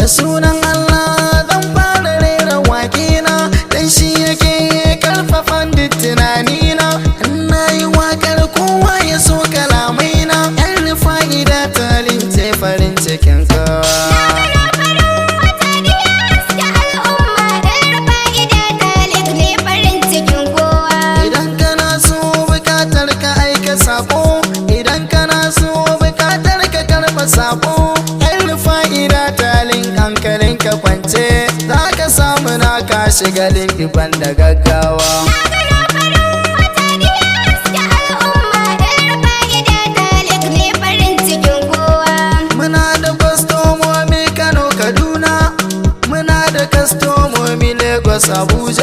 da sunan Allah zan fara rera waƙina dan shi yake karfafan duk tunanina. Na yi waƙar kowa ya so kalamaina, yan Rufa'ida Talin ce farin cikin kowa. Idan kana so bukatar ka karba sako, yan Rufa'ida Talin hankalin ka kwance, za ka samu naka shiga lindiban da gaggawa. Muna da kwastomomi Kano Kaduna, muna da kwastomomi Lagos Abuja.